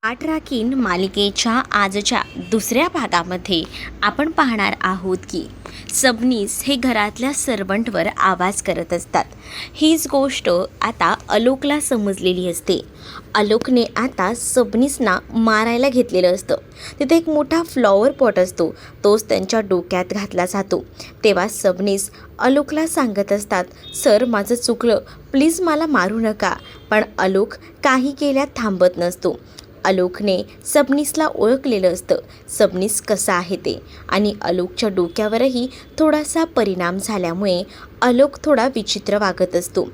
आठ राखीन मालिकेच्या आजच्या दुसऱ्या भागामध्ये आपण पाहणार आहोत की सबनीस हे घरातल्या सर्वंटवर आवाज करत असतात. हीच गोष्ट आता आलोकला समजलेली असते. आलोकने आता सबनीसना मारायला घेतलेलं असतं. तिथे एक मोठा फ्लॉवर पॉट असतो, तोच त्यांच्या डोक्यात घातला जातो. तेव्हा सबनीस आलोकला सांगत असतात, सर माझं चुकलं, प्लीज मला मारू नका. पण आलोक काही केल्यात थांबत नसतो. आलोकने सबनीसला ओळखलेलं असतं, सबनीस कसा आहे ते, आणि आलोकच्या डोक्यावरही थोडासा परिणाम झाल्यामुळे आलोक थोडा विचित्र वागत असतो.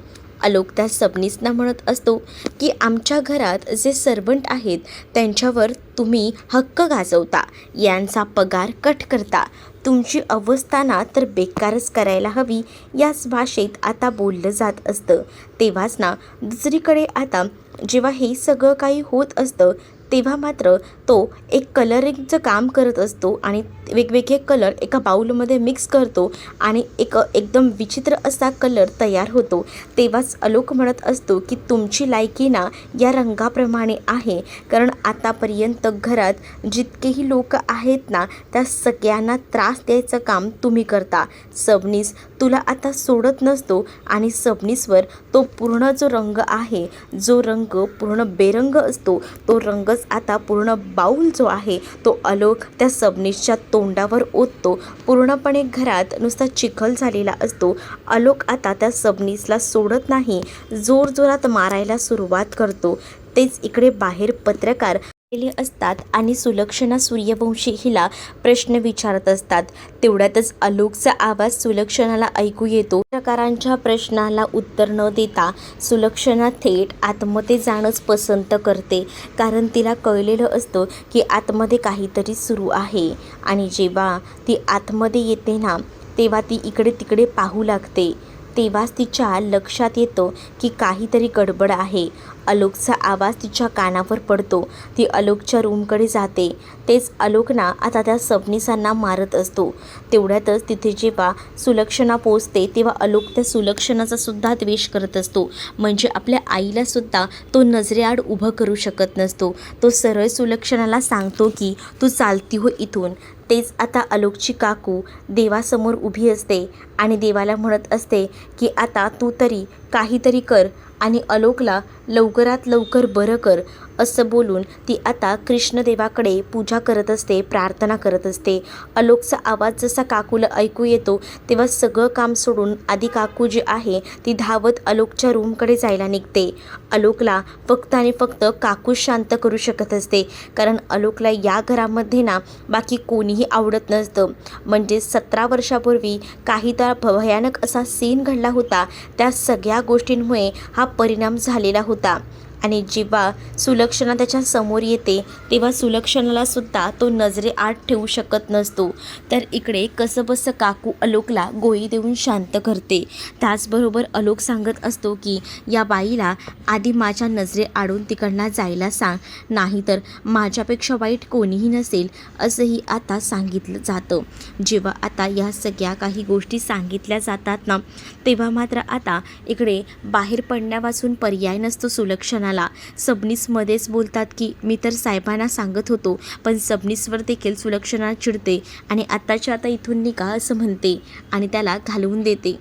आलोक त्या सबनीसना म्हणत असतो की आमच्या घरात जे सर्वंट आहेत त्यांच्यावर तुम्ही हक्क गाजवता, यांचा पगार कट करता, तुमची अवस्था ना तर बेकारच करायला हवी, याच भाषेत आता बोललं जात असतं. तेव्हाच ना दुसरीकडे आता जेव्हा हे सगळं काही होत असतं तेव्हा मात्र तो एक कलरिंगचं काम करत असतो आणि वेगवेगळे कलर एका बाऊलमध्ये मिक्स करतो आणि एकदम विचित्र असा कलर तयार होतो. तेव्हाच आलोक म्हणत असतो की तुमची लायकी ना या रंगाप्रमाणे आहे, कारण आतापर्यंत घरात जितकेही लोक आहेत ना त्या सगळ्यांना त्रास द्यायचं काम तुम्ही करता. सबनीस तुला आता सोडत नसतो आणि सबनीसवर तो पूर्ण जो रंग आहे, जो रंग पूर्ण बेरंग असतो, तो रंगच आता पूर्ण बाऊल जो आहे तो आलोक त्या सबनीसच्या तोंडावर ओततो. पूर्णपणे घरात नुसता चिखल झालेला असतो. आलोक आता त्या सबनीसला सोडत नाही, जोरजोरात मारायला सुरुवात करतो. तेच इकडे बाहेर पत्रकार गेले असतात आणि सुलक्षणा सूर्यवंशी हिला प्रश्न विचारत असतात. तेवढ्यातच आलोकचा आवाज सुलक्षणाला ऐकू येतो. पत्रकारांच्या प्रश्नाला उत्तर न देता सुलक्षणा थेट आतमध्ये जाणंच पसंत करते, कारण तिला कळलेलं असतं की आतमध्ये काहीतरी सुरू आहे. आणि जेव्हा ती आतमध्ये येते ना तेव्हा ती इकडे तिकडे पाहू लागते. तेव्हाच तिच्या लक्षात येतं की काहीतरी गडबड आहे. आलोकचा आवाज तिच्या कानावर पडतो. ती आलोकच्या रूमकडे जाते. तेच आलोक ना आता त्या सबनीसांना मारत असतो. तेवढ्यातच तिथे जेव्हा सुलक्षणा पोचते तेव्हा आलोक त्या सुलक्षणाचा सुद्धा द्वेष करत असतो. म्हणजे आपल्या आईला सुद्धा तो नजरेआड उभं करू शकत नसतो. तो सरळ सुलक्षणाला सांगतो की तू चालती हो इथून. तेच आता आलोकची काकू देवासमोर उभी असते आणि देवाला म्हणत असते की आता तू तरी काहीतरी कर आणि आलोकला लवकरात लवकर बरं कर, असं बोलून ती आता कृष्णदेवाकडे पूजा करत असते, प्रार्थना करत असते. आलोकचा आवाज जसा काकूला ऐकू येतो तेव्हा सगळं काम सोडून आधी काकू जी आहे ती धावत आलोकच्या रूमकडे जायला निघते. आलोकला फक्त आणि फक्त काकू शांत करू शकत असते, कारण आलोकला या घरामध्ये ना बाकी कोणीही आवडत नसतं. म्हणजे 17 वर्षापूर्वी काही तर भयानक असा सीन घडला होता, त्या सगळ्या गोष्टींमुळे हा परिणाम झालेला होता. आणि जेव्हा सुलक्षणा त्याच्या समोर येते तेव्हा सुलक्षणाला सुद्धा तो नजरेआड ठेवू शकत नसतो. तर इकडे कसंबसं काकू आलोकला गोळी देऊन शांत करते. त्याचबरोबर आलोक सांगत असतो की या बाईला आधी माझ्या नजरेआडून तिकडनं जायला सांग, नाहीतर माझ्यापेक्षा वाईट कोणीही नसेल, असंही आता सांगितलं जातं. जेव्हा आता या सगळ्या काही गोष्टी सांगितल्या जातात ना तेव्हा मात्र आता इकडे बाहेर पडण्यापासून पर्याय नसतो सुलक्षणाला. सबनीसमध्येच बोलतात की मी तर साहेबांना सांगत होतो, पण सबनीसवर देखील सुलक्षणा चिडते आणि आत्ताच्या आता इथून निघा असं म्हणते आणि त्याला घालवून देते.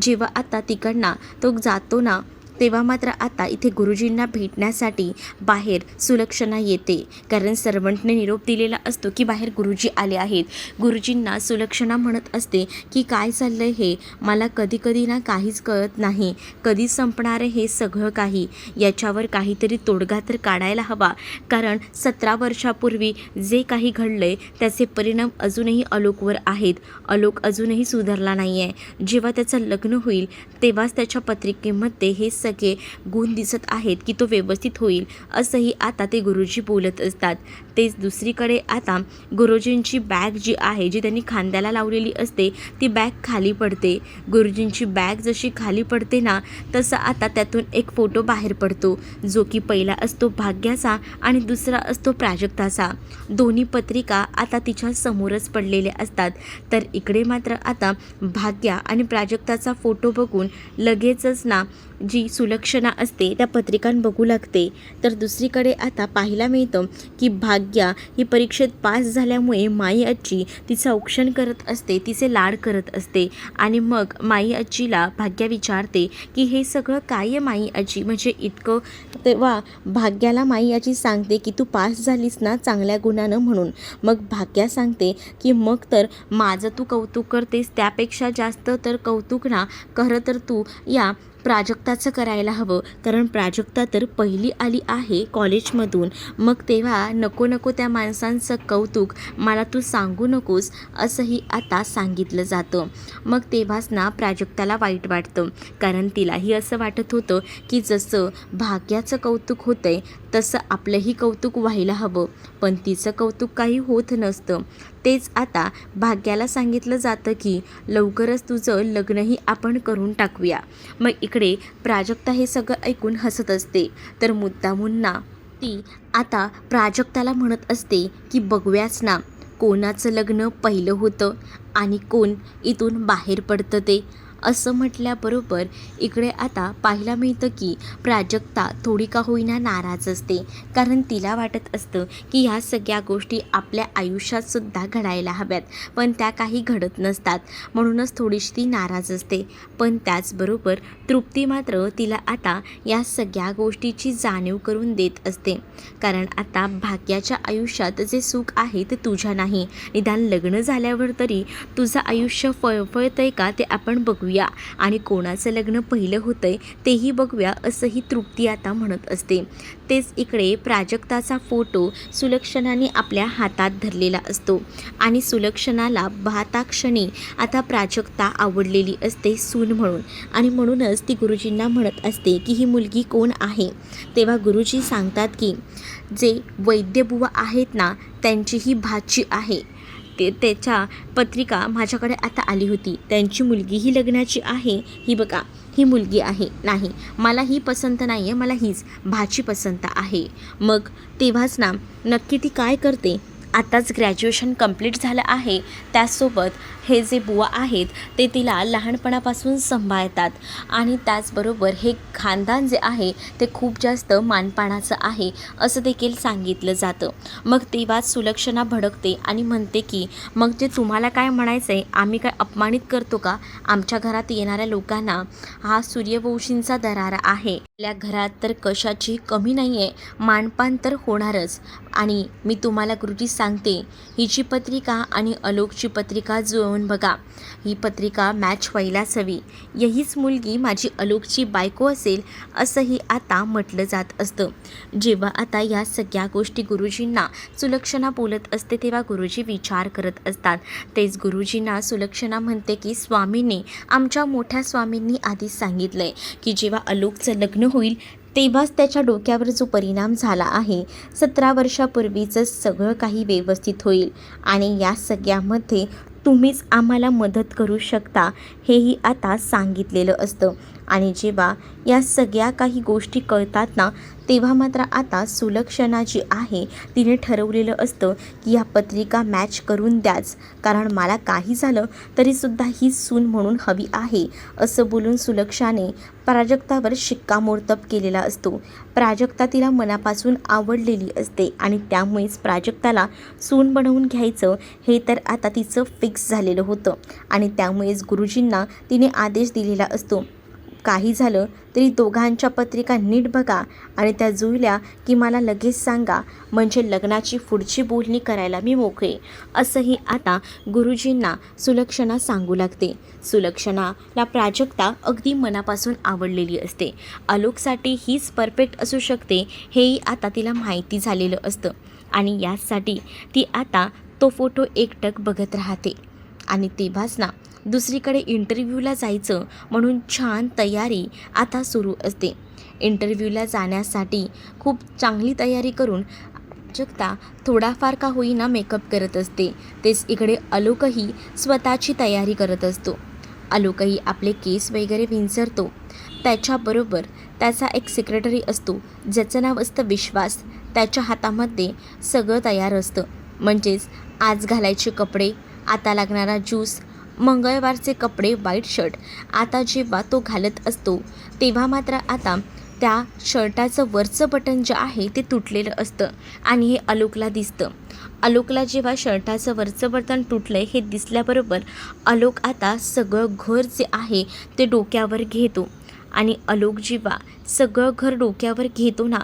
जेव्हा आता तिकडनं तो जातो ना तेव्हा मात्र आता इथे गुरुजींना भेटण्यासाठी बाहेर सुलक्षणा येते, कारण सर्वंटने निरोप दिलेला असतो की बाहेर गुरुजी आले आहेत. गुरुजींना सुलक्षणा म्हणत असते की काय चाललं आहे हे, मला कधी कधी ना काहीच कळत नाही, कधी संपणार आहे हे सगळं काही, याच्यावर काहीतरी तोडगा तर काढायला हवा, कारण 17 वर्षापूर्वी जे काही घडलं आहे त्याचे परिणाम अजूनही आलोकवर आहेत. आलोक अजूनही सुधारला नाही आहे. जेव्हा त्याचं लग्न होईल तेव्हाच त्याच्या पत्रिकेमध्ये हे सगळे गुण दिसत आहेत की तो व्यवस्थित होईल, असंही आता ते गुरुजी बोलत असतात. तेच दुसरीकडे आता गुरुजींची बॅग जी आहे, जी त्यांनी खांद्याला लावलेली असते, ती बॅग खाली पडते. गुरुजींची बॅग जशी खाली पडते ना तसं आता त्यातून एक फोटो बाहेर पडतो, जो की पहिला असतो भाग्याचा आणि दुसरा असतो प्राजक्ताचा. दोन्ही पत्रिका आता तिच्या समोरच पडलेल्या असतात. तर इकडे मात्र आता भाग्या आणि प्राजक्ताचा फोटो बघून लगेचच ना जी सुलक्षणा असते त्या पत्रिका बघू लागते. तर दुसरीकडे आता पाहायला मिळतं की भाग्या ही परीक्षेत पास झाल्यामुळे माई आजी तिचं औक्षण करत असते, तिचे लाड करत असते. आणि मग माई आजीला भाग्या विचारते की हे सगळं काय आहे माई आजी, म्हणजे इतकं. तेव्हा भाग्याला माई आजी सांगते की तू पास झालीस ना चांगल्या गुणानं म्हणून. मग भाग्या सांगते की मग तर माझं तू कौतुक करतेस त्यापेक्षा जास्त तर कौतुक ना खरं तर तू या प्राजक्ताचं करायला हवं, कारण प्राजक्ता तर पहिली आली आहे कॉलेजमधून. मग तेव्हा नको नको त्या माणसांचं कौतुक मला तू सांगू नकोस असंही आता सांगितलं जातं. मग तेव्हाच ना प्राजक्ताला वाईट वाटतं, कारण तिलाही असं वाटत होतं की जसं भाग्याचं कौतुक होतंय तसं आपलंही कौतुक व्हायला हवं, पण तिचं कौतुक काही होत नसतं. तेच आता भाग्याला सांगितलं जातं की लवकरच तुझं लग्नही आपण करून टाकूया. मग इकडे प्राजक्ता हे सगळं ऐकून हसत असते. तर मुद्दामून ना ती आता प्राजक्ताला म्हणत असते की बघूयाच ना कोणाचं लग्न पहिलं होतं आणि कोण इथून बाहेर पडतं ते. असं म्हटल्याबरोबर इकडे आता पाहायला मिळतं की प्राजक्ता थोडी का होईना नाराज असते, कारण तिला वाटत असतं की ह्या सगळ्या गोष्टी आपल्या आयुष्यातसुद्धा घडायला हव्यात, पण त्या काही घडत नसतात. म्हणूनच थोडीशी ती नाराज असते. पण त्याचबरोबर तृप्ती मात्र तिला आता या सगळ्या गोष्टीची जाणीव करून देत असते, कारण आता भाग्याच्या आयुष्यात जे सुख आहे ते तुझ्या नाही, निदान लग्न झाल्यावर तरी तुझं आयुष्य फळफळतंय का ते आपण बघूया आणि कोणाचं लग्न पहिलं होतंय तेही बघूया असंही तृप्ती आता म्हणत असते. तेच इकडे प्राजक्ताचा फोटो सुलक्षणाने आपल्या हातात धरलेला असतो आणि सुलक्षणाला पाहताक्षणी आता प्राजक्ता आवडलेली असते सून म्हणून, आणि म्हणूनच ती गुरुजींना म्हणत असते की ही मुलगी कोण आहे. तेव्हा गुरुजी सांगतात की जे वैद्यबुवा आहेत ना त्यांची ही भाची आहे. त्याच्या पत्रिका माझ्याकडे आता आली होती, त्यांची मुलगी ही लग्नाची आहे. ही बघा ही मुलगी आहे, नाही मला ही पसंत नाही आहे, मला हीच भाची पसंत आहे. मग तेव्हाच ना नक्की ती काय करते, आताच ग्रॅज्युएशन कंप्लीट झालं आहे, त्याचसोबत हे जे बुवा आहेत ते तिला लहानपणापासून सांभाळतात आणि त्याचबरोबर हे खानदान जे आहे ते खूप जास्त मानपानाचं आहे असं देखील सांगितलं जातं. मग तेव्हाच सुलक्षणा भडकते आणि म्हणते की मग जे तुम्हाला काय म्हणायचं आहे, आम्ही काय अपमानित करतो का आमच्या घरात येणाऱ्या लोकांना? हा सूर्यवंशींचा दरारा आहे, आपल्या घरात तर कशाची कमी नाही आहे, मानपान तर होणारच. आणि मी तुम्हाला गुरुजी सांगते ही जी पत्रिका आणि आलोकची पत्रिका जुळवून बघा, ही पत्रिका मॅच व्हायलाच हवी, यहीच मुलगी माझी आलोकची बायको असेल असंही आता म्हटलं जात असतं. जेव्हा आता या सगळ्या गोष्टी गुरुजींना सुलक्षणा बोलत असते तेव्हा गुरुजी विचार करत असतात. तेच गुरुजींना सुलक्षणा म्हणते की स्वामींनी, आमच्या मोठ्या स्वामींनी आधीच सांगितलं आहे की जेव्हा आलोकचं लग्न होईल तेव्हाच त्याच्या डोक्यावर जो परिणाम झाला आहे 17 वर्षापूर्वीचं सगळं काही व्यवस्थित होईल आणि या सगळ्यामध्ये तुम्हीच आम्हाला मदत करू शकता हेही आता सांगितलेलं असतं. आणि जेव्हा या सगळ्या काही गोष्टी कळतात ना तेव्हा मात्र आता सुलक्षणा जी आहे तिने ठरवलेलं असतं की या पत्रिका मॅच करून द्याच, कारण मला काही झालं तरीसुद्धा ही सून म्हणून हवी आहे असं बोलून सुलक्षाने प्राजक्तावर शिक्कामोर्तब केलेला असतो. प्राजक्ता तिला मनापासून आवडलेली असते आणि त्यामुळेच प्राजक्ताला सून बनवून घ्यायचं हे तर आता तिचं फिक्स झालेलं होतं आणि त्यामुळेच गुरुजींना तिने आदेश दिलेला असतो, काही झालं तरी दोघांच्या पत्रिका नीट बघा आणि त्या जुळल्या की मला लगेच सांगा, म्हणजे लग्नाची पुढची बोलणी करायला मी मोकळे, असंही आता गुरुजींना सुलक्षणा सांगू लागते. सुलक्षणाला प्राजक्ता अगदी मनापासून आवडलेली असते, आलोकसाठी हीच परफेक्ट असू शकते हेही आता तिला माहिती झालेलं असतं आणि यासाठी ती आता तो फोटो एकटक बघत राहते. आणि तेव्हाच ना दुसरीकडे इंटरव्ह्यूला जायचं म्हणून छान तयारी आता सुरू असते. इंटरव्ह्यूला जाण्यासाठी खूप चांगली तयारी करून प्राजक्ता थोडाफार का होईना मेकअप करत असते. तेच इकडे आलोकही स्वतःची तयारी करत असतो. आलोकही आपले केस वगैरे विंचरतो. त्याच्याबरोबर त्याचा एक सेक्रेटरी असतो ज्याचं नाव असतं विश्वास. त्याच्या हातामध्ये सगळं तयार असतं, म्हणजेच आज घालायचे कपडे, आता लागणारा ज्यूस, मंगळवारचे कपडे, व्हाईट शर्ट. आता जेव्हा तो घालत असतो तेव्हा मात्र आता त्या शर्टाचं वरचं बटन जे आहे ते तुटलेलं असतं आणि हे आलोकला दिसतं. आलोकला जेव्हा शर्टाचं वरचं बटन तुटलं हे दिसल्याबरोबर आलोक आता सगळं घर जे आहे ते डोक्यावर घेतो. आणि आलोक जेव्हा सगळं घर डोक्यावर घेतो ना,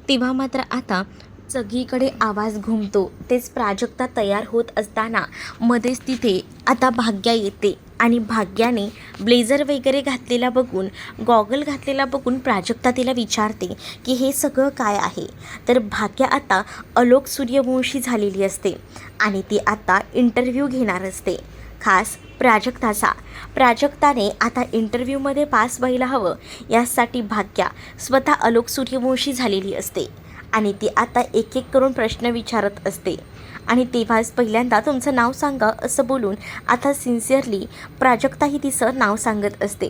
तेव्हा मात्र आता सगळीकडे आवाज घुमतो. तेच प्राजक्ता तयार होत असताना मध्येच तिथे आता भाग्या येते आणि भाग्याने ब्लेझर वगैरे घातलेला बघून, गॉगल घातलेला बघून प्राजक्ता तिला विचारते की हे सगळं काय आहे. तर भाग्या आता आलोक सूर्यवंशी झालेली असते आणि ती आता इंटरव्ह्यू घेणार असते, खास प्राजक्ताचा. प्राजक्ताने आता इंटरव्ह्यूमध्ये पास व्हायला हवं यासाठी भाग्या स्वतः आलोक सूर्यवंशी झालेली असते आणि ती आता एक एक करून प्रश्न विचारत असते. आणि तेव्हाच पहिल्यांदा तुमचं नाव सांगा असं बोलून आता सिन्सिअरली प्राजक्ताही तिचं नाव सांगत असते.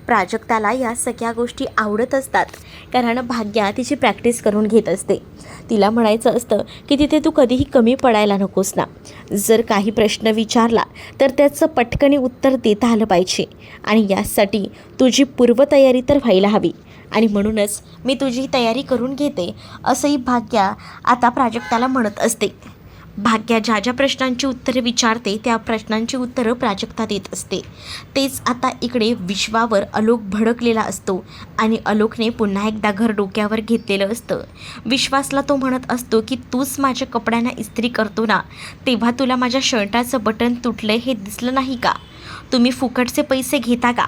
प्राजक्ताला या सगळ्या गोष्टी आवडत असतात कारण भाग्या तिची प्रॅक्टिस करून घेत असते. तिला म्हणायचं असतं की तिथे तू कधीही कमी पडायला नकोस ना. जर काही प्रश्न विचारला तर त्याचं पटकन उत्तर देता आलं पाहिजे आणि यासाठी तुझी पूर्वतयारी तर व्हायला हवी आणि म्हणूनच मी तुझी तयारी करून घेते असंही भाग्या आता प्राजक्ताला म्हणत असते. भाग्या ज्या ज्या प्रश्नांची उत्तरे विचारते त्या प्रश्नांची उत्तरं प्राजक्ता देत असते. तेच आता इकडे विश्वावर आलोक भडकलेला असतो आणि आलोकने पुन्हा एकदा घर डोक्यावर घेतलेलं असतं. विश्वासला तो म्हणत असतो की तूच माझ्या कपड्यांना इस्त्री करतो ना, तेव्हा तुला माझ्या शर्टाचं बटन तुटलं हे दिसलं नाही का? तुम्ही फुकटचे पैसे घेता का?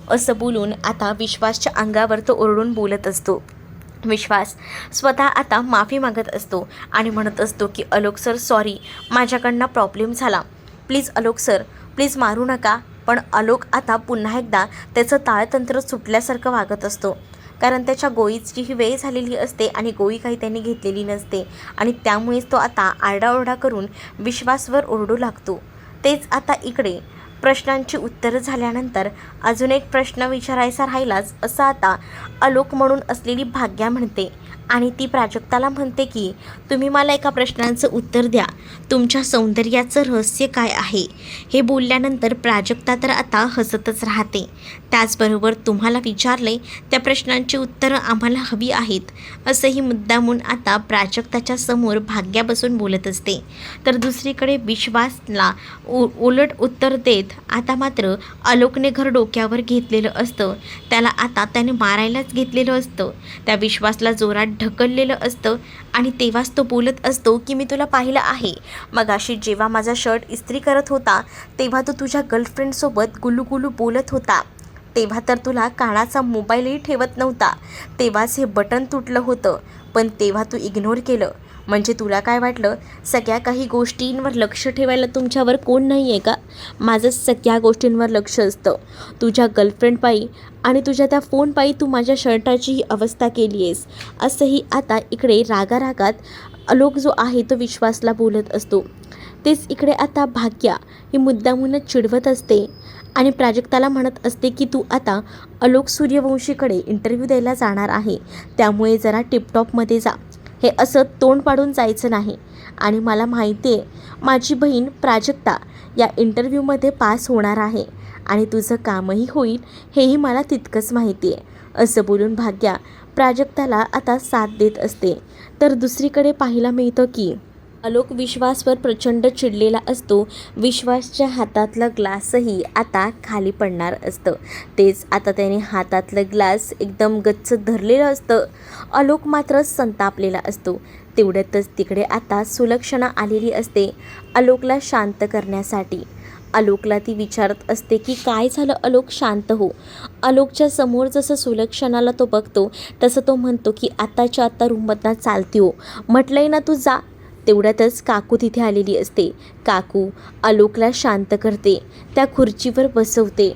असं बोलून आता विश्वासच्या अंगावर तो ओरडून बोलत असतो. विश्वास स्वतः आता माफी मागत असतो आणि म्हणत असतो की आलोक सर सॉरी, माझ्याकडनं प्रॉब्लेम झाला, प्लीज आलोक सर प्लीज मारू नका. पण आलोक आता पुन्हा एकदा त्याचं ताळतंत्र सुटल्यासारखं वागत असतो कारण त्याच्या गोळीची ही वेळ झालेली असते आणि गोळी काही त्यांनी घेतलेली नसते आणि त्यामुळेच तो आता आरडाओरडा करून विश्वासवर ओरडू लागतो. तेच आता इकडे प्रश्नांची उत्तरं झाल्यानंतर अजून एक प्रश्न विचारायचा राहिलाच असं आता आलोक म्हणून असलेली भाग्या म्हणते आणि ती प्राजक्ताला म्हणते की तुम्ही मला एका प्रश्नाचं उत्तर द्या, तुमच्या सौंदर्याचं रहस्य काय आहे? हे बोलल्यानंतर प्राजक्ता तर आता हसतच राहते. त्याचबरोबर तुम्हाला विचारले त्या प्रश्नांची उत्तरं आम्हाला हवी आहेत असंही मुद्दामून आता प्राजक्ताच्या समोर भाग्या बसून बोलत असते. तर दुसरीकडे विश्वासला उलट उत्तर देत आता मात्र आलोकने घर डोक्यावर घेतलेलं असतं. त्याला आता त्याने मारायलाच घेतलेलं असतं. त्या विश्वासला जोरात ढकललेलं असतं आणि तेव्हाच तो बोलत असतो की मी तुला पाहिलं आहे, मगाशी जेव्हा माझा शर्ट इस्त्री करत होता तेव्हा तू तुझ्या गर्लफ्रेंडसोबत गुलूगुलू बोलत होता, तेव्हा तर तुला कानाचा मोबाईलही ठेवत नव्हता, तेव्हाच हे बटन तुटलं होतं, पण तेव्हा तू इग्नोर केलं. म्हणजे तुला काय वाटलं सगळ्या काही गोष्टींवर लक्ष ठेवायला तुमच्यावर कोण नाही आहे का? माझं सगळ्या गोष्टींवर लक्ष असतं. तुझ्या गर्लफ्रेंडपायी आणि तुझ्या त्या फोनपायी तू माझ्या शर्टाची ही अवस्था केली आहेस असंही आता इकडे रागारागात आलोक जो आहे तो विश्वासला बोलत असतो. तेच इकडे आता भाग्या ही मुद्दामूनच चिडवत असते आणि प्राजक्ताला म्हणत असते की तू आता आलोक सूर्यवंशीकडे इंटरव्ह्यू द्यायला जाणार आहे, त्यामुळे जरा टिपटॉपमध्ये जा, हे असं तोंड पाडून जायचं नाही. आणि मला माहिती आहे माझी बहीण प्राजक्ता या इंटरव्ह्यूमध्ये पास होणार आहे आणि तुझं कामही होईल हेही मला तितकंच माहिती आहे असं बोलून भाग्या प्राजक्ताला आता साथ देत असते. तर दुसरीकडे पाहायला मिळतं की आलोक विश्वासवर प्रचंड चिडलेला असतो. विश्वासच्या हातातलं ग्लासही आता खाली पडणार असतं. तेच आता त्याने हातातलं ग्लास एकदम गच्च धरलेलं असतं. आलोक मात्र संतापलेला असतो. तेवढ्यातच तिकडे आता सुलक्षणा आलेली असते आलोकला शांत करण्यासाठी. आलोकला ती विचारत असते की काय झालं आलोक, शांत हो. आलोकच्या समोर जसं सुलक्षणाला तो बघतो तसं तो म्हणतो की आत्ताच्या आत्ता रूममधनं चालती हो, म्हटलंय ना तू जा. तेवढ्यातच काकू तिथे आलेली असते. काकू आलोकला शांत करते, त्या खुर्चीवर बसवते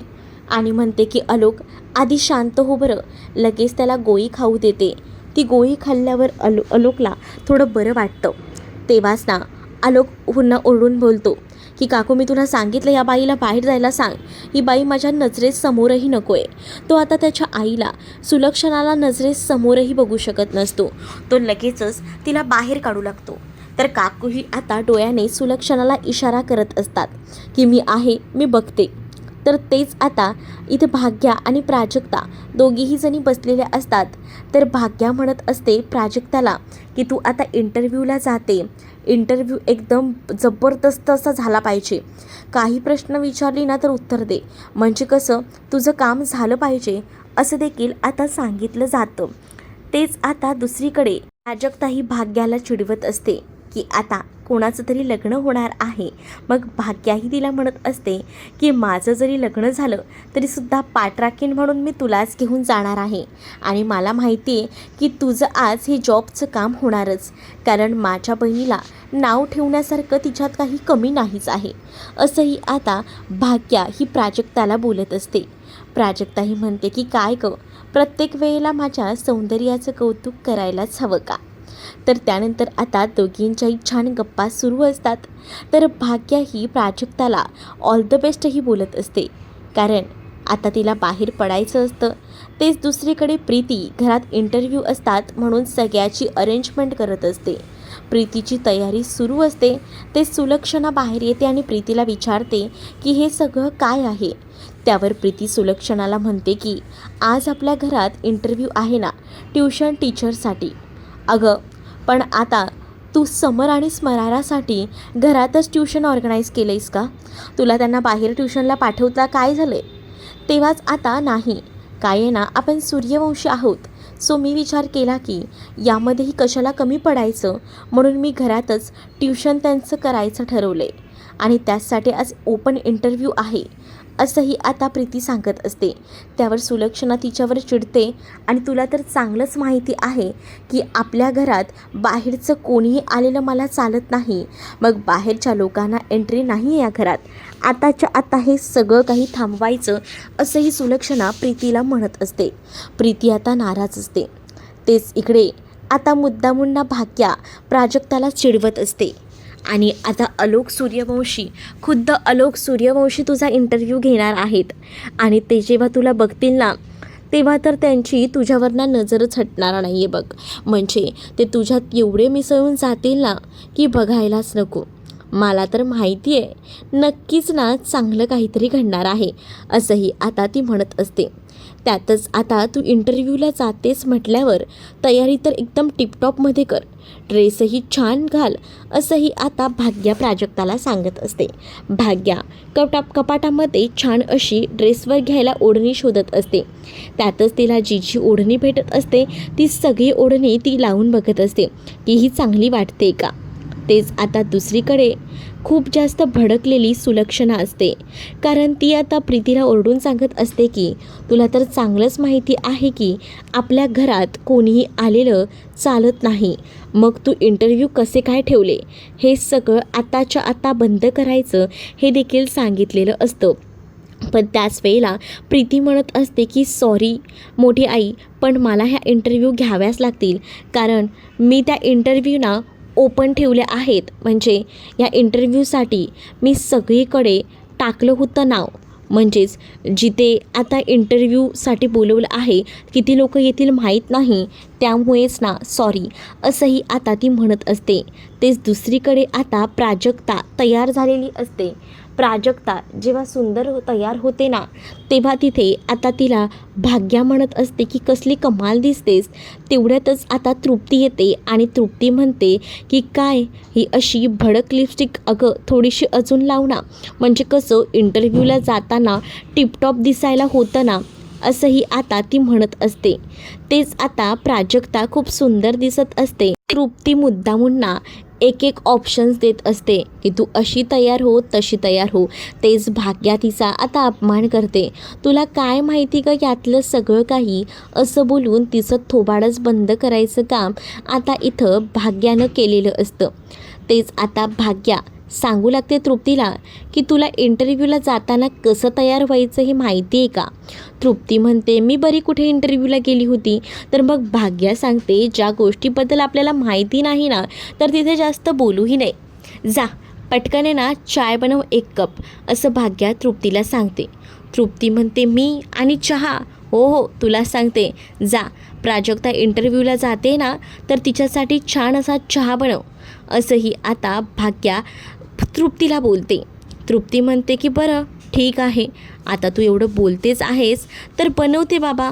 आणि म्हणते की आलोक आधी शांत हो बरं. लगेच त्याला गोळी खाऊ देते. ती गोळी खाल्ल्यावर आलोकला थोडं बरं वाटतं. तेव्हाच ना आलोक पुन्हा ओरडून बोलतो की काकू मी तुला सांगितलं या बाईला बाहेर जायला सांग, ही बाई माझ्या नजरेसमोरही नको आहे. तो आता त्याच्या आईला सुलक्षणाला नजरेसमोरही बघू शकत नसतो. तो लगेचच तिला बाहेर काढू लागतो. तर काकूही आता डोळ्याने सुलक्षणाला इशारा करत असतात की मी आहे, मी बघते. तर तेच आता इथे भाग्या आणि प्राजक्ता दोघीही जणी बसलेल्या असतात. तर भाग्या म्हणत असते प्राजक्ताला की तू आता इंटरव्ह्यूला जाते, इंटरव्ह्यू एकदम जबरदस्त असा झाला पाहिजे. काही प्रश्न विचारली ना तर उत्तर दे, म्हणजे कसं तुझं काम झालं पाहिजे असं देखील आता सांगितलं जातं. तेच आता दुसरीकडे प्राजक्ताही भाग्याला चिडवत असते की आता कोणाचं तरी लग्न होणार आहे. मग भाग्याही तिला म्हणत असते की माझं जरी लग्न झालं तरीसुद्धा पाठ राखीन म्हणून मी तुलाच घेऊन जाणार आहे. आणि मला माहिती आहे की तुझं आज हे जॉबचं काम होणारच, कारण माझ्या बहिणीला नाव ठेवण्यासारखं तिच्यात काही कमी नाहीच आहे. असंही आता भाग्या ही प्राजक्ताला बोलत असते. प्राजक्ताही म्हणते की काय गं, प्रत्येक वेळेला माझ्या सौंदर्याचं कौतुक करायलाच हवं का? तर त्यानंतर आता दोघींच्याही छान गप्पा सुरू असतात. तर भाग्या ही प्राजक्ताला ऑल द बेस्टही बोलत असते, कारण आता तिला बाहेर पडायचं असतं. तेच दुसरीकडे प्रीती घरात इंटरव्ह्यू असतात म्हणून सगळ्याची अरेंजमेंट करत असते. प्रीतीची तयारी सुरू असते. ते सुलक्षणा बाहेर येते आणि प्रीतीला विचारते की हे सगळं काय आहे. त्यावर प्रीती सुलक्षणाला म्हणते की आज आपल्या घरात इंटरव्ह्यू आहे ना ट्यूशन टीचरसाठी. अगं पण आता तू समर आणि स्मरारासाठी घरातच ट्यूशन ऑर्गनाईज केलं आहेस का? तुला त्यांना बाहेर ट्यूशनला पाठवता काय झालं आहे? तेव्हाच आता नाही काय आहे ना, आपण सूर्यवंशी आहोत, सो मी विचार केला की यामध्येही कशाला कमी पडायचं, म्हणून मी घरातच ट्यूशन त्यांचं करायचं ठरवलं आहे आणि त्यासाठी आज ओपन इंटरव्ह्यू आहे असंही आता प्रीती सांगत असते. त्यावर सुलक्षणा तिच्यावर चिडते आणि तुला तर चांगलंच माहिती आहे की आपल्या घरात बाहेरचं कोणीही आलेलं मला चालत नाही, मग बाहेरच्या लोकांना एंट्री नाही या घरात, आताच्या आता हे सगळं काही थांबवायचं असंही सुलक्षणा प्रीतीला म्हणत असते. प्रीती आता नाराज असते. तेच इकडे आता मुद्दामुन्ना भाग्या प्राजक्ताला चिडवत असते आणि आता खुद्द आलोक सूर्यवंशी तुझा इंटरव्ह्यू घेणार आहेत आणि ते जेव्हा तुला बघतील ना तेव्हा तर त्यांची तुझ्यावरनं नजरच हटणार नाही आहे बघ. म्हणजे ते तुझ्यात एवढे मिसळून जातील ना की बघायलाच नको. मला तर माहिती आहे नक्कीच ना चांगलं काहीतरी घडणार आहे असंही आता ती म्हणत असते. त्यातच आता तू इंटरव्ह्यूला जातेस म्हटल्यावर तयारी तर एकदम टिपटॉपमध्ये कर, ड्रेसही छान घाल असंही आता भाग्या प्राजक्ताला सांगत असते. भाग्या कपाटामध्ये छान अशी ड्रेसवर घ्यायला ओढणी शोधत असते. त्यातच तिला जी ओढणी भेटत असते ती सगळी ओढणी ती लावून बघत असते की ही चांगली वाटते का. तेच आता दुसरीकडे खूप जास्त भडकलेली सुलक्षणा असते, कारण ती आता प्रीतीला ओरडून सांगत असते की तुला तर चांगलंच माहिती आहे की आपल्या घरात कोणीही आलेलं चालत नाही, मग तू इंटरव्ह्यू कसे काय ठेवले हे सगळं आताच्या आता बंद करायचं हे देखील सांगितलेलं असतं. पण त्याच वेळेला प्रीती म्हणत असते की सॉरी मोठी आई, पण मला ह्या इंटरव्ह्यू घ्याव्याच लागतील, कारण मी त्या इंटरव्ह्यूना ओपन ठेवले आहेत. म्हणजे या इंटरव्ह्यूसाठी मी सगळीकडे टाकलं होतं नाव, म्हणजेच जिथे आता इंटरव्ह्यूसाठी बोलवलं आहे किती लोक येतील माहीत नाही, त्यामुळेच ना सॉरी असंही आता ती म्हणत असते. तेच दुसरीकडे आता प्राजक्ता तयार झालेली असते. प्राजक्ता जेव्हा सुंदर तयार होते ना तेव्हा तिथे आता तिला भाग्या म्हणत असते की कसली कमाल दिसतेस. तेवढ्यातच आता तृप्ती येते आणि तृप्ती म्हणते की काय ही अशी भडक लिपस्टिक, अगं थोडीशी अजून लाव ना, म्हणजे कसं इंटरव्ह्यूला जाताना टिपटॉप दिसायला होतं ना असंही आता ती म्हणत असते. तेच आता प्राजक्ता खूप सुंदर दिसत असते. तृप्ती मुद्दामुन्ना एक ऑप्शन्स देत असते की तू अशी तयार हो तशी तयार हो. तेच भाग्या तिचा आता अपमान करते. तुला काय माहिती का यातलं सगळं काही, असं बोलून तिचं थोबाडच बंद करायचं काम आता इथं भाग्यानं केलेलं असतं. तेच आता भाग्या सांगू लागते तृप्तीला की तुला इंटरव्ह्यूला जाताना कसं तयार व्हायचं हे माहिती आहे का. तृप्ती म्हणते मी बरी कुठे इंटरव्ह्यूला गेली होती. तर मग भाग्या सांगते ज्या गोष्टीबद्दल आपल्याला माहिती नाही ना तर तिथे जास्त बोलूही नाही, जा पटकन ना चाय बनव 1 कप असं भाग्या तृप्तीला सांगते. तृप्ती म्हणते मी आणि चहा, हो तुला सांगते जा, प्राजक्ता इंटरव्ह्यूला जाते ना तर तिच्यासाठी छान असा चहा बनव असंही आता भाग्या तृप्तीला बोलते. तृप्ती म्हणते की बरं ठीक आहे, आता तू एवढं बोलतेच आहेस तर बनवते बाबा.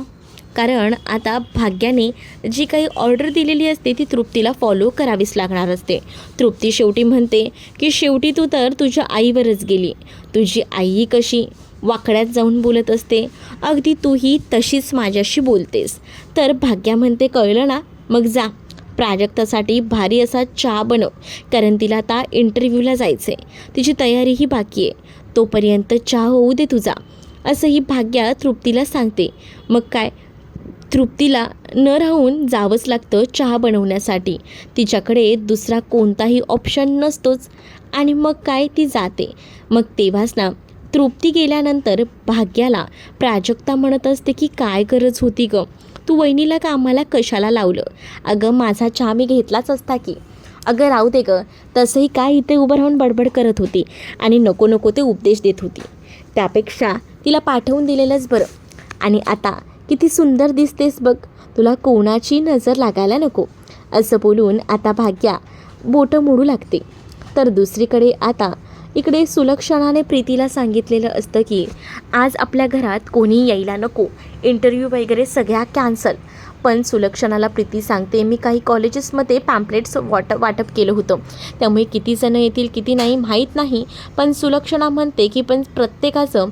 कारण आता भाग्याने जी काही ऑर्डर दिलेली असते ती तृप्तीला फॉलो करावीच लागणार असते. तृप्ती शेवटी म्हणते की शेवटी तू तर तुझ्या आईवरच गेली. तुझी आई कशी वाकड्यात जाऊन बोलत असते, अगदी तूही तशीच माझ्याशी बोलतेस. तर भाग्या म्हणते कळलं ना, मग जा प्राजक्तासाठी भारी असा चहा बनव, कारण तिला आता इंटरव्ह्यूला जायचं आहे, तिची तयारीही बाकी आहे. तोपर्यंत चहा होऊ दे तुझा, असंही भाग्या तृप्तीला सांगते. मग काय, तृप्तीला न राहून जावंच लागतं चहा बनवण्यासाठी. तिच्याकडे दुसरा कोणताही ऑप्शन नसतोच. आणि मग काय, ती जाते. मग तेव्हाच ना तृप्ती गेल्यानंतर भाग्याला प्राजक्ता म्हणत असते की काय गरज होती गं, तू वहिनीला कामाला कशाला लावलं. अगं माझा चहा मी घेतलाच असता की. अगं राहू दे गं, तसंही काय इथे उभं राहून बडबड करत होती आणि नको नको ते उपदेश देत होती. त्यापेक्षा तिला पाठवून दिलेलंच बरं. आणि आता किती सुंदर दिसतेस बघ, तुला कोणाची नजर लागायला नको, असं बोलून आता भाग्या बोटं मोडू लागते. तर दुसरीकडे आता इकडे सुलक्षणाने प्रीतीला सांगितलेलं असतं की आज आपल्या घरात कोणी यायला नको, इंटरव्ह्यू वगैरे सगळ्या कॅन्सल. पण सुलक्षणाला प्रीती सांगते मी काही कॉलेजेसमध्ये पॅम्पलेट्स वाटप केलं होतं, त्यामुळे किती जणं येतील किती नाही माहीत नाही. पण सुलक्षणा म्हणते की पण प्रत्येकाचं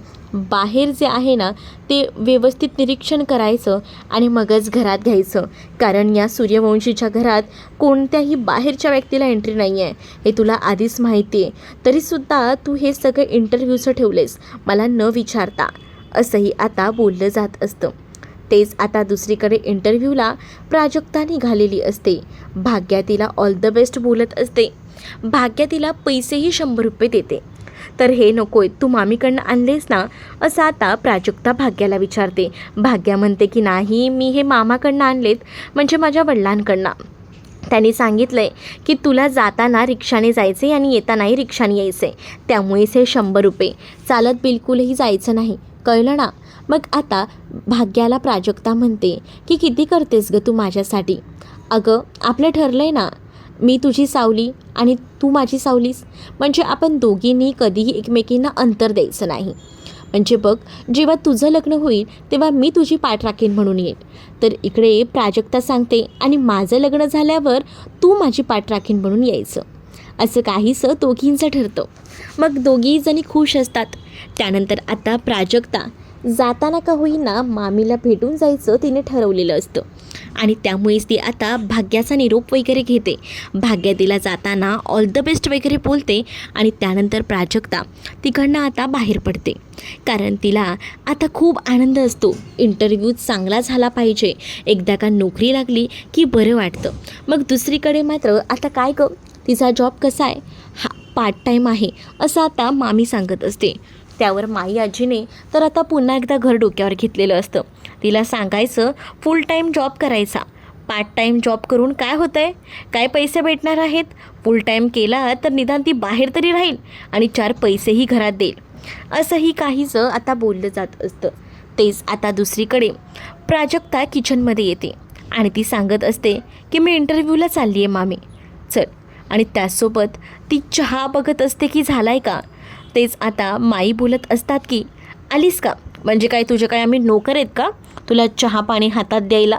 बाहेर जे आहे ना ते व्यवस्थित निरीक्षण करायचं आणि मगच घरात घ्यायचं, कारण या सूर्यवंशीच्या घरात कोणत्याही बाहेरच्या व्यक्तीला एंट्री नाही आहे, हे तुला आधीच माहिती आहे. तरीसुद्धा तू हे सगळं इंटरव्ह्यूचं ठेवलेस मला न विचारता, असंही आता बोललं जात असतं. तेच आता दुसरीकडे इंटरव्ह्यूला प्राजक्ता निघालेली असते. भाग्या तिला ऑल द बेस्ट बोलत असते. भाग्या तिला पैसेही 100 रुपये देते. तर हे नकोय, तू मामीकडनं आणलेस ना, असं आता प्राजक्ता भाग्याला विचारते. भाग्या म्हणते की नाही, मी हे मामाकडनं आणलेत, म्हणजे माझ्या वडिलांकडनं. त्यांनी सांगितलं आहे की तुला जाताना रिक्षाने जायचे आणि येतानाही रिक्षाने यायचे, त्यामुळेच हे 100 रुपये, चालत बिलकुलही जायचं नाही, कळलं ना. मग आता भाग्याला प्राजक्ता म्हणते की किती करतेस गं तू माझ्यासाठी. अगं आपलं ठरलं आहे ना, मी तुझी सावली आणि तू माझी सावलीस, म्हणजे आपण दोघींनी कधीही एकमेकींना अंतर द्यायचं नाही. म्हणजे बघ, जेव्हा तुझं लग्न होईल तेव्हा मी तुझी पाठ राखीन म्हणून येईल. तर इकडे प्राजक्ता सांगते आणि माझं लग्न झाल्यावर तू माझी पाठ राखीन म्हणून यायचं, असं काहीसं दोघींचं ठरतं. मग दोघी जणी खुश असतात. त्यानंतर आता प्राजक्ता जाताना का होईना मामीला भेटून जायचं तिने ठरवलेलं असतं आणि त्यामुळेच ती आता भाग्याचा निरोप वगैरे घेते. भाग्या तिला जाताना ऑल द बेस्ट वगैरे बोलते आणि त्यानंतर प्राजक्ता तिकडनं आता बाहेर पडते, कारण तिला आता खूप आनंद असतो. इंटरव्ह्यू चांगला झाला पाहिजे, एकदा का नोकरी लागली की बरं वाटतं. मग दुसरीकडे मात्र आता काय गं, तिचा जॉब कसा आहे, हा पार्ट टाईम आहे असं आता मामी सांगत असते. त्यावर माई आजीने तर आता पुन्हा एकदा घर डोक्यावर घेतलेलं असतं. तिला सांगायचं फुल टाईम जॉब करायचा, पार्ट टाईम जॉब करून काय होतं आहे, काय पैसे भेटणार आहेत, फुल टाईम केला तर निदान ती बाहेर तरी राहील आणि 4 पैसेही घरात देईल, असंही काहीचं आता बोललं जात असतं. तेच आता दुसरीकडे प्राजक्ता किचनमध्ये येते आणि ती सांगत असते की मी इंटरव्ह्यूला चालली आहे मामी, चल. आणि त्याचसोबत ती चहा बघत असते की झाला आहे का. तेच आता माई बोलत असतात की आलीस का, म्हणजे काय तुझे काय आम्ही नोकर आहेत का, तुला चहा पाणी हातात द्यायला,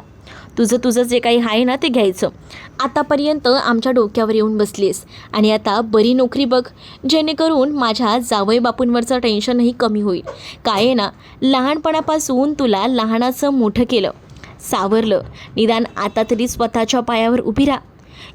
तुझं जे काही आहे ना ते घ्यायचं. आतापर्यंत आमच्या डोक्यावर येऊन बसलीस आणि आता बरी नोकरी बघ, जेणेकरून माझ्या जावई बापूंवरचं टेन्शनही कमी होईल. काय आहे ना, लहानपणापासून तुला लहानाचं मोठं केलं, सावरलं, निदान आता तरी स्वतःच्या पायावर उभी राहा.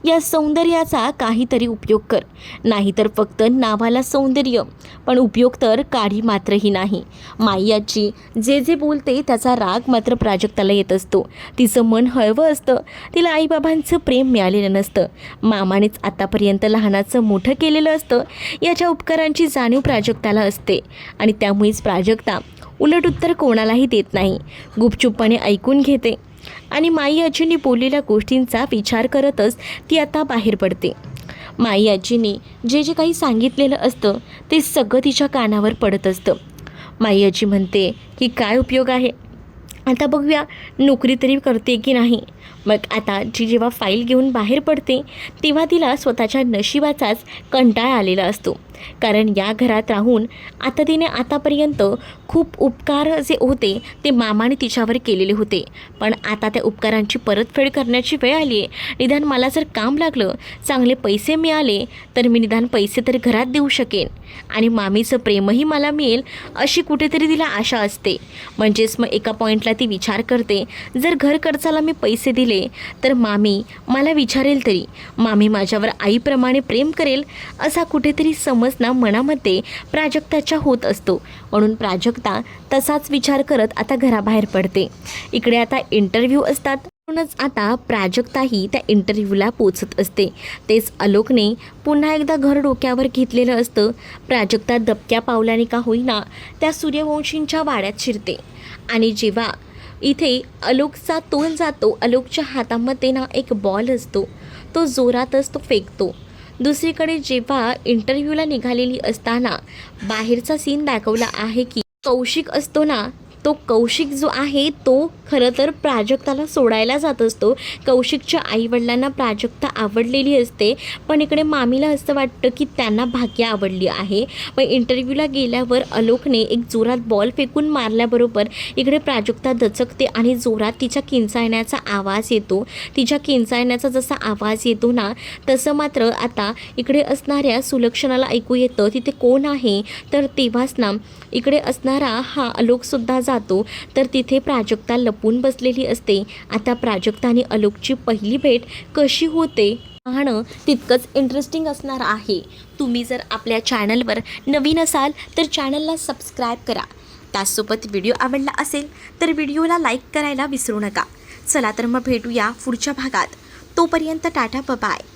या सौंदर्याचा काहीतरी उपयोग कर, नाहीतर फक्त नावाला सौंदर्य, पण उपयोग तर काढी मात्रही नाही. माई आजी जे बोलते त्याचा राग मात्र प्राजक्ताला येत असतो. तिचं मन हळवं असतं, तिला आईबाबांचं प्रेम मिळालेलं नसतं, मामानेच आतापर्यंत लहानाचं मोठं केलेलं असतं, याच्या उपकारांची जाणीव प्राजक्ताला असते. आणि त्यामुळेच प्राजक्ता उलट उत्तर कोणालाही देत नाही, गुपचूपपणे ऐकून घेते आणि माई आजींनी बोललेल्या गोष्टींचा विचार करतच ती आता बाहेर पडते. माई आजींनी जे काही सांगितलेलं असतं ते सगळं तिच्या कानावर पडत असतं. माई आजी म्हणते की काय उपयोग आहे, आता बघूया नोकरी तरी करते की नाही. मग आता जी जेव्हा फाईल घेऊन बाहेर पडते तेव्हा तिला स्वतःच्या नशिबाचाच कंटाळा आलेला असतो. कारण या घरात राहून आता तिने आतापर्यंत खूप उपकार जे होते ते मामाने तिच्यावर केलेले होते. पण आता त्या उपकारांची परतफेड करण्याची वेळ आली आहे. निदान मला जर काम लागलं, चांगले पैसे मिळाले तर मी निदान पैसे तर घरात देऊ शकेन आणि मामीचं प्रेमही मला मिळेल अशी कुठेतरी तिला आशा असते. म्हणजेच मग एका पॉईंटला ती विचार करते, जर घर खर्चाला मी पैसे दिले तर मामी मला विचारेल तरी, मामी माझ्यावर आईप्रमाणे प्रेम करेल असा कुठेतरी समज ना मनामध्ये प्राजक्ताच्या होत असतो. म्हणून प्राजक्ता तसाच विचार करत आता घराबाहेर पडते. इकडे आता इंटरव्ह्यू असतात. म्हणूनच आता प्राजक्ताही त्या इंटरव्ह्यूला पोचत असते. तेच आलोकने पुन्हा एकदा घर डोक्यावर घेतलेलं असतं. प्राजक्ता दबक्या पावलाने का होईना त्या सूर्यवंशींच्या वाड्यात शिरते आणि जेव्हा इथे आलोकचा तोल जातो, आलोकच्या हातामध्ये ना एक बॉल असतो, तो जोरातच तो फेकतो. दुसरीकडे जेव्हा इंटरव्ह्यूला निघालेली असताना बाहेरचा सीन दाखवला आहे की कौशिक असतो ना, तो कौशिक जो आहे तो खरं तर प्राजक्ताला सोडायला जात असतो. कौशिकच्या आईवडिलांना प्राजक्ता आवडलेली असते, पण इकडे मामीला असं वाटतं की त्यांना भाग्य आवडली आहे. पण इंटरव्ह्यूला गेल्यावर आलोकने एक जोरात बॉल फेकून मारल्याबरोबर इकडे प्राजक्ता दचकते आणि जोरात तिच्या किंचाळण्याचा आवाज येतो. तिच्या किंचाळण्याचा जसा आवाज येतो ना तसं मात्र आता इकडे असणाऱ्या सुलक्षणाला ऐकू येतं. तिथे कोण आहे तर तेव्हाच ना इकडे असणारा हा आलोकसुद्धा जातो. तर तिथे प्राजक्ता लपून बसलेली असते. आता प्राजक्ता आणि आलोकची पहिली भेट कशी होते पाहणं तितकंच इंटरेस्टिंग असणार आहे. तुम्ही जर आपल्या चॅनलवर नवीन असाल तर चॅनलला सबस्क्राईब करा. त्याचसोबत व्हिडिओ आवडला असेल तर व्हिडिओला लाईक करायला विसरू नका. चला तर मग भेटूया पुढच्या भागात. तोपर्यंत टाटा बाय.